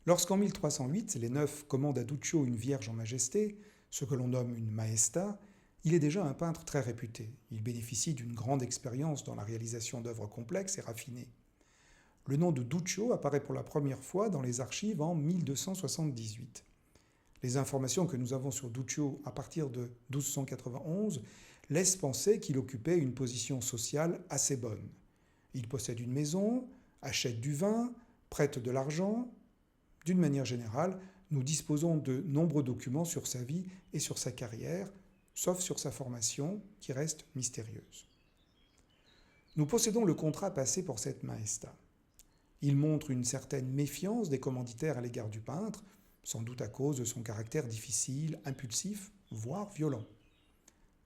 Lorsqu'en 1308, les Neufs commandent à Duccio une Vierge en majesté, ce que l'on nomme une maestà, il est déjà un peintre très réputé. Il bénéficie d'une grande expérience dans la réalisation d'œuvres complexes et raffinées. Le nom de Duccio apparaît pour la première fois dans les archives en 1278. Les informations que nous avons sur Duccio à partir de 1291 laissent penser qu'il occupait une position sociale assez bonne. Il possède une maison, achète du vin, prête de l'argent. D'une manière générale, nous disposons de nombreux documents sur sa vie et sur sa carrière, sauf sur sa formation, qui reste mystérieuse. Nous possédons le contrat passé pour cette maestà. Il montre une certaine méfiance des commanditaires à l'égard du peintre, sans doute à cause de son caractère difficile, impulsif, voire violent.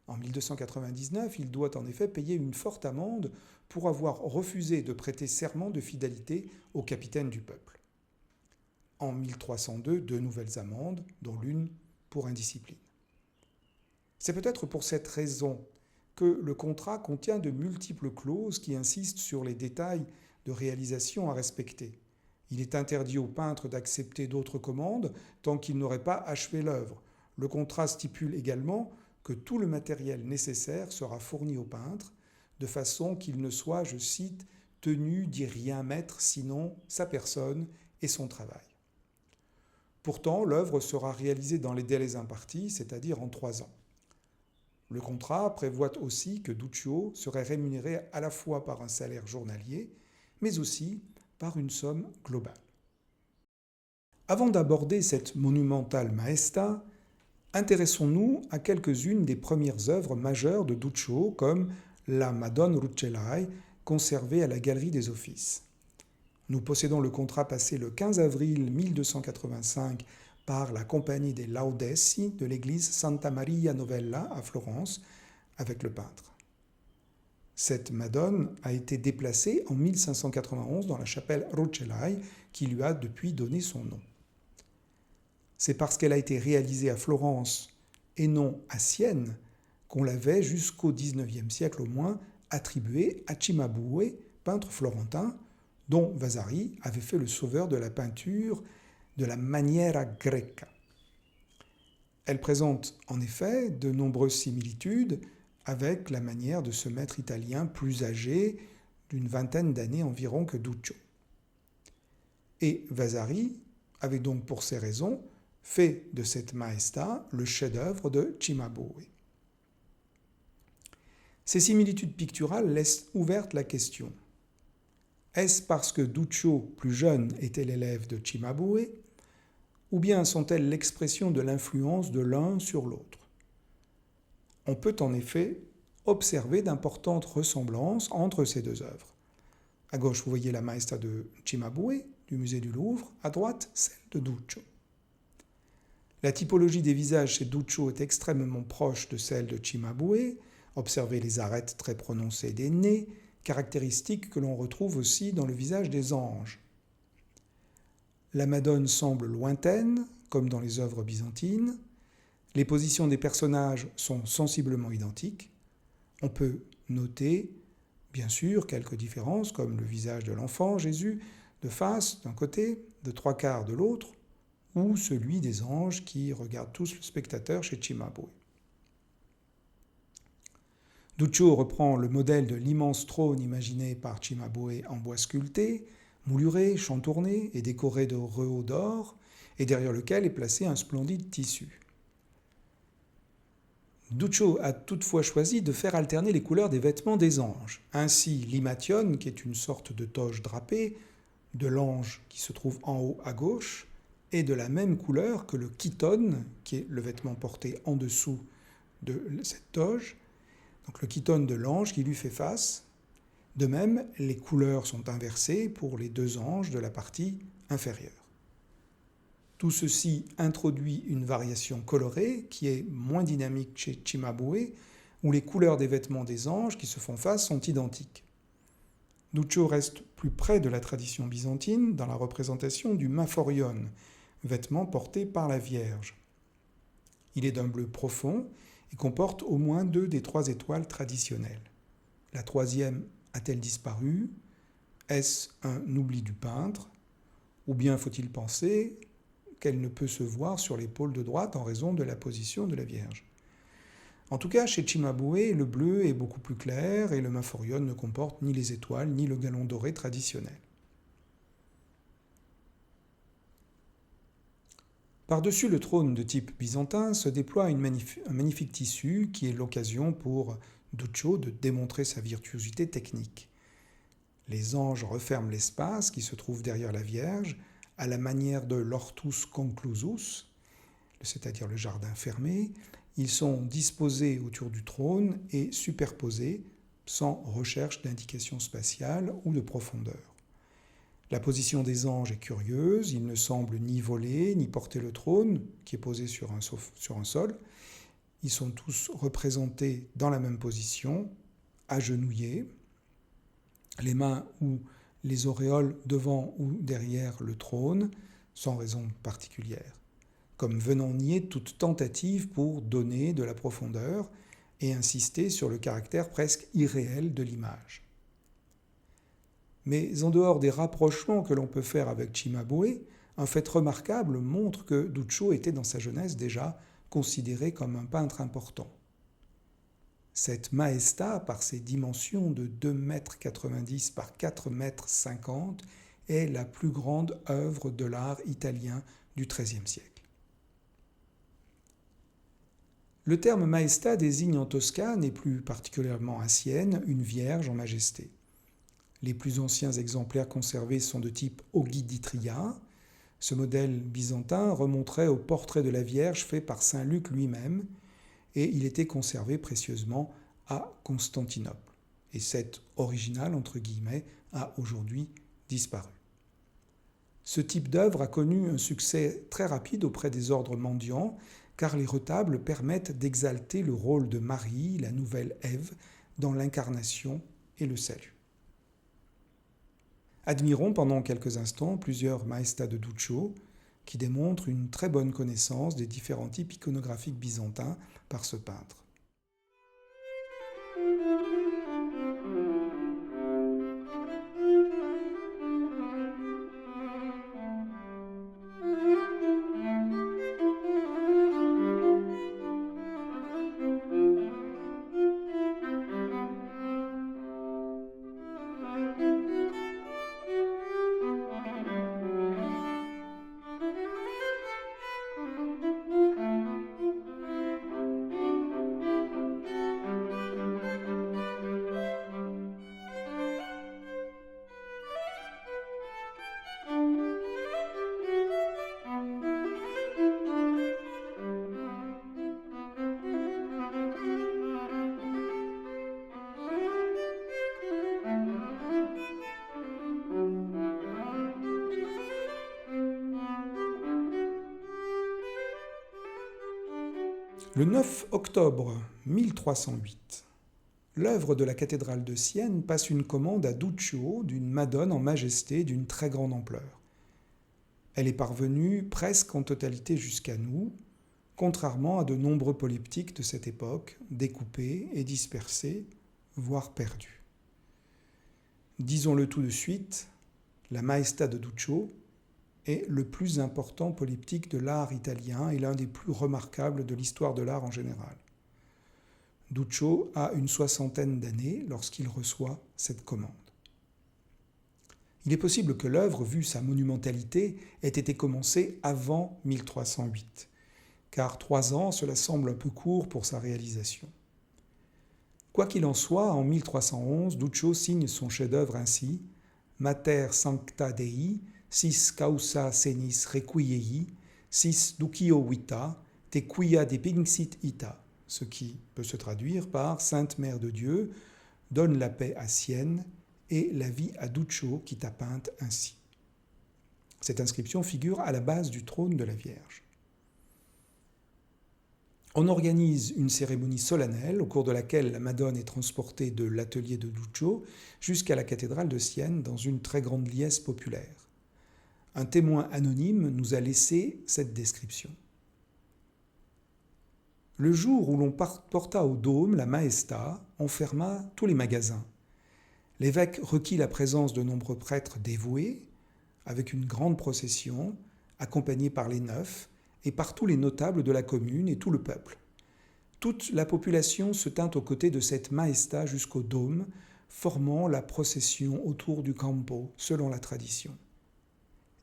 En 1299, il doit en effet payer une forte amende pour avoir refusé de prêter serment de fidélité au capitaine du peuple. En 1302, 2 nouvelles amendes, dont l'une pour indiscipline. C'est peut-être pour cette raison que le contrat contient de multiples clauses qui insistent sur les détails de réalisation à respecter. Il est interdit au peintre d'accepter d'autres commandes tant qu'il n'aurait pas achevé l'œuvre. Le contrat stipule également que tout le matériel nécessaire sera fourni au peintre, de façon qu'il ne soit, je cite, tenu d'y rien mettre sinon sa personne et son travail. Pourtant, l'œuvre sera réalisée dans les délais impartis, c'est-à-dire en 3 ans. Le contrat prévoit aussi que Duccio serait rémunéré à la fois par un salaire journalier, mais aussi par une somme globale. Avant d'aborder cette monumentale maestà, intéressons-nous à quelques-unes des premières œuvres majeures de Duccio, comme la Madone Rucellai, conservée à la Galerie des Offices. Nous possédons le contrat passé le 15 avril 1285 par la Compagnie des Laudesi de l'église Santa Maria Novella à Florence avec le peintre. Cette Madone a été déplacée en 1591 dans la chapelle Rucellai qui lui a depuis donné son nom. C'est parce qu'elle a été réalisée à Florence et non à Sienne qu'on l'avait jusqu'au XIXe siècle au moins attribuée à Cimabue, peintre florentin, dont Vasari avait fait le sauveur de la peinture de la maniera greca. Elle présente en effet de nombreuses similitudes avec la manière de ce maître italien plus âgé, d'une vingtaine d'années environ que Duccio. Et Vasari avait donc pour ces raisons fait de cette maestà le chef-d'œuvre de Cimabue. Ces similitudes picturales laissent ouverte la question. Est-ce parce que Duccio, plus jeune, était l'élève de Cimabue, ou bien sont-elles l'expression de l'influence de l'un sur l'autre? On peut en effet observer d'importantes ressemblances entre ces deux œuvres. À gauche, vous voyez la maestà de Cimabue, du musée du Louvre, à droite, celle de Duccio. La typologie des visages chez Duccio est extrêmement proche de celle de Cimabue. Observez les arêtes très prononcées des nez, caractéristiques que l'on retrouve aussi dans le visage des anges. La Madone semble lointaine, comme dans les œuvres byzantines. Les positions des personnages sont sensiblement identiques. On peut noter, bien sûr, quelques différences, comme le visage de l'enfant Jésus, de face d'un côté, de 3/4 de l'autre, ou celui des anges qui regardent tous le spectateur chez Cimabue. Duccio reprend le modèle de l'immense trône imaginé par Cimabue en bois sculpté, mouluré, chantourné et décoré de rehaut d'or, et derrière lequel est placé un splendide tissu. Duccio a toutefois choisi de faire alterner les couleurs des vêtements des anges. Ainsi, l'imation, qui est une sorte de toge drapée, de l'ange qui se trouve en haut à gauche, est de la même couleur que le chiton, qui est le vêtement porté en dessous de cette toge, donc le chiton de l'ange qui lui fait face. De même, les couleurs sont inversées pour les deux anges de la partie inférieure. Tout ceci introduit une variation colorée qui est moins dynamique chez Cimabue, où les couleurs des vêtements des anges qui se font face sont identiques. Duccio reste plus près de la tradition byzantine dans la représentation du maphorion, vêtement porté par la Vierge. Il est d'un bleu profond et comporte au moins 2 des 3 étoiles traditionnelles. La troisième a-t-elle disparu? Est-ce un oubli du peintre? Ou bien faut-il penser qu'elle ne peut se voir sur l'épaule de droite en raison de la position de la Vierge? En tout cas, chez Cimabue, le bleu est beaucoup plus clair et le maphorion ne comporte ni les étoiles ni le galon doré traditionnel. Par-dessus le trône de type byzantin se déploie un magnifique tissu qui est l'occasion pour Duccio de démontrer sa virtuosité technique. Les anges referment l'espace qui se trouve derrière la Vierge à la manière de l'hortus conclusus, c'est-à-dire le jardin fermé. Ils sont disposés autour du trône et superposés sans recherche d'indication spatiale ou de profondeur. La position des anges est curieuse, ils ne semblent ni voler, ni porter le trône, qui est posé sur un sol. Ils sont tous représentés dans la même position, agenouillés, les mains ou les auréoles devant ou derrière le trône, sans raison particulière, comme venant nier toute tentative pour donner de la profondeur et insister sur le caractère presque irréel de l'image. Mais en dehors des rapprochements que l'on peut faire avec Cimabue, un fait remarquable montre que Duccio était dans sa jeunesse déjà considéré comme un peintre important. Cette Maestà, par ses dimensions de 2,90 m par 4,50 m, est la plus grande œuvre de l'art italien du XIIIe siècle. Le terme Maestà désigne en Toscane, et plus particulièrement à Sienne, une vierge en majesté. Les plus anciens exemplaires conservés sont de type Ogythitria. Ce modèle byzantin remonterait au portrait de la Vierge fait par saint Luc lui-même, et il était conservé précieusement à Constantinople. Et cet original, entre guillemets, a aujourd'hui disparu. Ce type d'œuvre a connu un succès très rapide auprès des ordres mendiants, car les retables permettent d'exalter le rôle de Marie, la nouvelle Ève, dans l'incarnation et le salut. Admirons pendant quelques instants plusieurs Maestà de Duccio qui démontrent une très bonne connaissance des différents types iconographiques byzantins par ce peintre. Le 9 octobre 1308, l'œuvre de la cathédrale de Sienne passe une commande à Duccio d'une Madone en majesté d'une très grande ampleur. Elle est parvenue presque en totalité jusqu'à nous, contrairement à de nombreux polyptyques de cette époque, découpés et dispersés, voire perdus. Disons-le tout de suite, la Maestà de Duccio est le plus important polyptyque de l'art italien et l'un des plus remarquables de l'histoire de l'art en général. Duccio a une 60aine d'années lorsqu'il reçoit cette commande. Il est possible que l'œuvre, vu sa monumentalité, ait été commencée avant 1308, car 3 ans, cela semble un peu court pour sa réalisation. Quoi qu'il en soit, en 1311, Duccio signe son chef-d'œuvre ainsi « Mater sancta Dei, sis causa senis requiei, sis ducio vita, te quia depinxit ita », ce qui peut se traduire par « Sainte Mère de Dieu, donne la paix à Sienne et la vie à Duccio qui t'a peinte ainsi ». Cette inscription figure à la base du trône de la Vierge. On organise une cérémonie solennelle au cours de laquelle la Madone est transportée de l'atelier de Duccio jusqu'à la cathédrale de Sienne dans une très grande liesse populaire. Un témoin anonyme nous a laissé cette description. Le jour où l'on porta au dôme la Maestà, on ferma tous les magasins. L'évêque requit la présence de nombreux prêtres dévoués. avec une grande procession, accompagnée par les neufs et par tous les notables de la commune et tout le peuple. Toute la population se tint aux côtés de cette maesta jusqu'au dôme, formant la procession autour du campo, selon la tradition.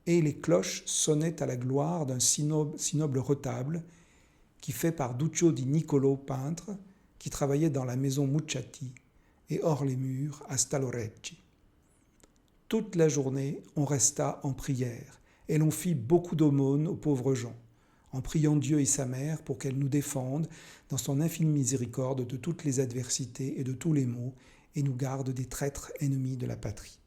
Et les cloches sonnaient à la gloire d'un si noble retable qui fait par Duccio di Niccolò, peintre, qui travaillait dans la maison Mucciati et hors les murs à Staloreggi. Toute la journée, on resta en prière et l'on fit beaucoup d'aumônes aux pauvres gens, en priant Dieu et sa mère pour qu'elle nous défende dans son infinie miséricorde de toutes les adversités et de tous les maux et nous garde des traîtres ennemis de la patrie.